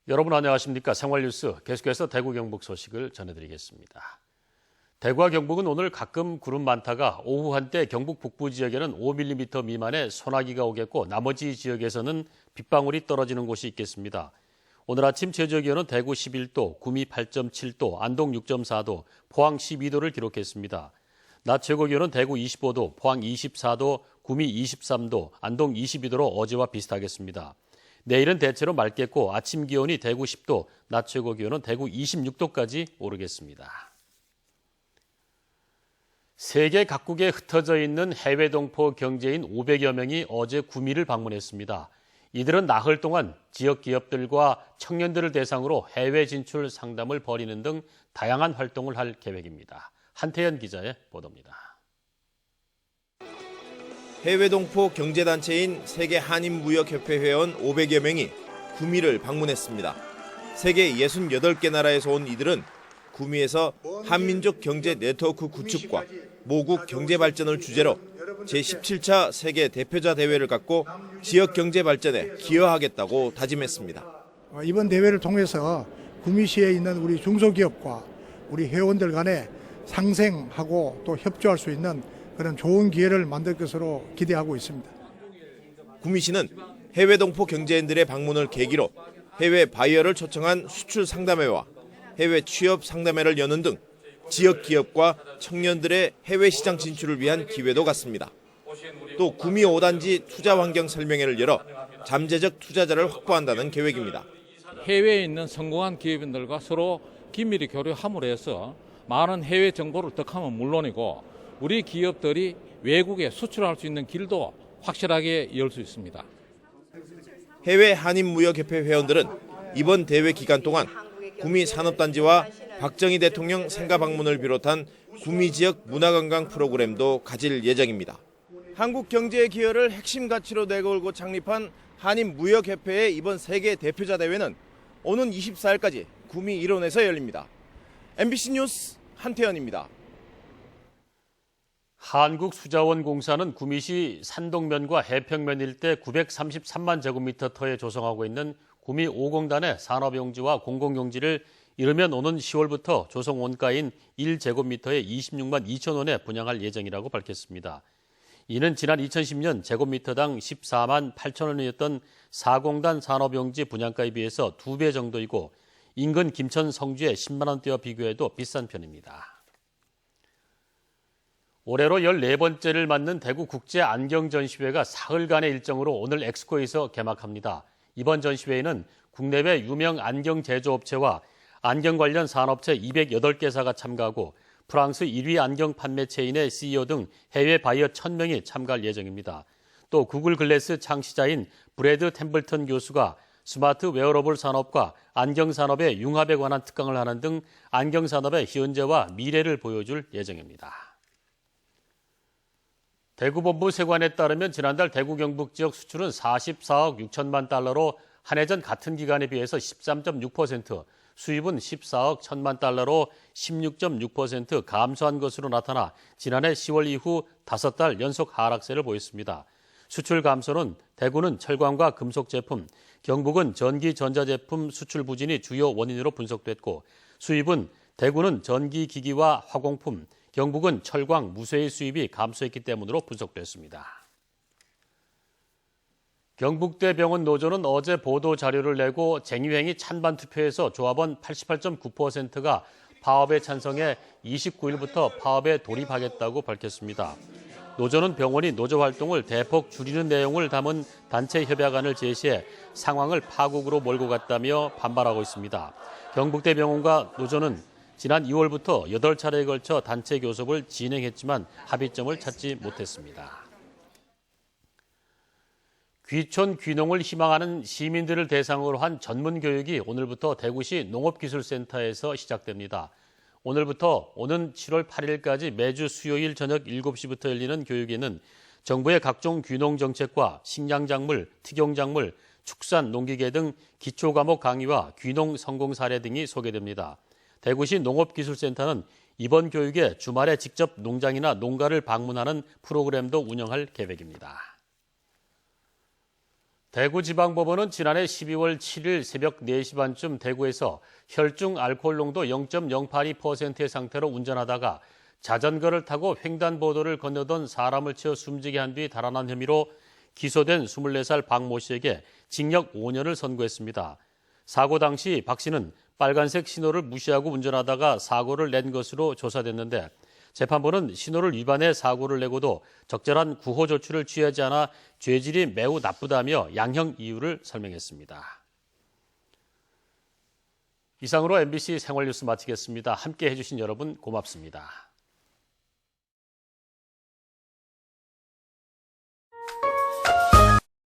여러분 안녕하십니까? 생활뉴스 계속해서 대구 경북 소식을 전해드리겠습니다. 대구와 경북은 오늘 가끔 구름 많다가 오후 한때 경북 북부 지역에는 5mm 미만의 소나기가 오겠고 나머지 지역에서는 빗방울이 떨어지는 곳이 있겠습니다. 오늘 아침 최저기온은 대구 11도, 구미 8.7도, 안동 6.4도, 포항 12도를 기록했습니다. 낮 최고기온은 대구 25도, 포항 24도, 구미 23도, 안동 22도로 어제와 비슷하겠습니다. 내일은 대체로 맑겠고 아침 기온이 대구 10도, 낮 최고 기온은 대구 26도까지 오르겠습니다. 세계 각국에 흩어져 있는 해외 동포 경제인 500여 명이 어제 구미를 방문했습니다. 이들은 나흘 동안 지역 기업들과 청년들을 대상으로 해외 진출 상담을 벌이는 등 다양한 활동을 할 계획입니다. 한태현 기자의 보도입니다. 해외 동포 경제단체인 세계 한인무역협회 회원 500여 명이 구미를 방문했습니다. 세계 68개 나라에서 온 이들은 구미에서 한민족 경제 네트워크 구축과 모국 경제 발전을 주제로 제17차 세계 대표자 대회를 갖고 지역 경제 발전에 기여하겠다고 다짐했습니다. 이번 대회를 통해서 구미시에 있는 우리 중소기업과 우리 회원들 간에 상생하고 또 협조할 수 있는 그런 좋은 기회를 만들 것으로 기대하고 있습니다. 구미시는 해외 동포 경제인들의 방문을 계기로 해외 바이어를 초청한 수출 상담회와 해외 취업 상담회를 여는 등 지역 기업과 청년들의 해외 시장 진출을 위한 기회도 갖습니다. 또 구미 5단지 투자 환경 설명회를 열어 잠재적 투자자를 확보한다는 계획입니다. 해외에 있는 성공한 기업인들과 서로 긴밀히 교류함으로 해서 많은 해외 정보를 득하면 물론이고 우리 기업들이 외국에 수출할 수 있는 길도 확실하게 열 수 있습니다. 해외 한인무역협회 회원들은 이번 대회 기간 동안 구미 산업단지와 박정희 대통령 생가 방문을 비롯한 구미 지역 문화관광 프로그램도 가질 예정입니다. 한국 경제의 기여를 핵심 가치로 내걸고 창립한 한인무역협회의 이번 세계 대표자 대회는 오는 24일까지 구미 일원에서 열립니다. MBC 뉴스 한태현입니다. 한국수자원공사는 구미시 산동면과 해평면 일대 933만 제곱미터터에 조성하고 있는 구미 5공단의 산업용지와 공공용지를 이르면 오는 10월부터 조성 원가인 1제곱미터에 26만 2천 원에 분양할 예정이라고 밝혔습니다. 이는 지난 2010년 제곱미터당 14만 8천 원이었던 4공단 산업용지 분양가에 비해서 2배 정도이고 인근 김천 성주의 10만 원대와 비교해도 비싼 편입니다. 올해로 14번째를 맞는 대구 국제안경전시회가 사흘간의 일정으로 오늘 엑스코에서 개막합니다. 이번 전시회에는 국내외 유명 안경 제조업체와 안경 관련 산업체 208개사가 참가하고 프랑스 1위 안경 판매 체인의 CEO 등 해외 바이어 1000명이 참가할 예정입니다. 또 구글 글래스 창시자인 브래드 템블턴 교수가 스마트 웨어러블 산업과 안경 산업의 융합에 관한 특강을 하는 등 안경 산업의 현재와 미래를 보여줄 예정입니다. 대구본부 세관에 따르면 지난달 대구 경북 지역 수출은 44억 6천만 달러로 한 해 전 같은 기간에 비해서 13.6%, 수입은 14억 1천만 달러로 16.6% 감소한 것으로 나타나 지난해 10월 이후 5달 연속 하락세를 보였습니다. 수출 감소는 대구는 철광과 금속 제품, 경북은 전기 전자제품 수출 부진이 주요 원인으로 분석됐고 수입은 대구는 전기기기와 화공품, 경북은 철광, 무쇠의 수입이 감소했기 때문으로 분석됐습니다. 경북대병원 노조는 어제 보도 자료를 내고 쟁의행위 찬반 투표에서 조합원 88.9%가 파업에 찬성해 29일부터 파업에 돌입하겠다고 밝혔습니다. 노조는 병원이 노조 활동을 대폭 줄이는 내용을 담은 단체 협약안을 제시해 상황을 파국으로 몰고 갔다며 반발하고 있습니다. 경북대병원과 노조는 지난 2월부터 8차례에 걸쳐 단체 교섭을 진행했지만 합의점을 찾지 못했습니다. 귀촌 귀농을 희망하는 시민들을 대상으로 한 전문 교육이 오늘부터 대구시 농업기술센터에서 시작됩니다. 오늘부터 오는 7월 8일까지 매주 수요일 저녁 7시부터 열리는 교육에는 정부의 각종 귀농 정책과 식량작물, 특용작물, 축산, 농기계 등 기초과목 강의와 귀농 성공 사례 등이 소개됩니다. 대구시 농업기술센터는 이번 교육에 주말에 직접 농장이나 농가를 방문하는 프로그램도 운영할 계획입니다. 대구지방법원은 지난해 12월 7일 새벽 4시 반쯤 대구에서 혈중 알코올 농도 0.082%의 상태로 운전하다가 자전거를 타고 횡단보도를 건너던 사람을 치어 숨지게 한 뒤 달아난 혐의로 기소된 24살 박 모 씨에게 징역 5년을 선고했습니다. 사고 당시 박 씨는 빨간색 신호를 무시하고 운전하다가 사고를 낸 것으로 조사됐는데 재판부는 신호를 위반해 사고를 내고도 적절한 구호 조치를 취하지 않아 죄질이 매우 나쁘다며 양형 이유를 설명했습니다. 이상으로 MBC 생활뉴스 마치겠습니다. 함께해 주신 여러분 고맙습니다.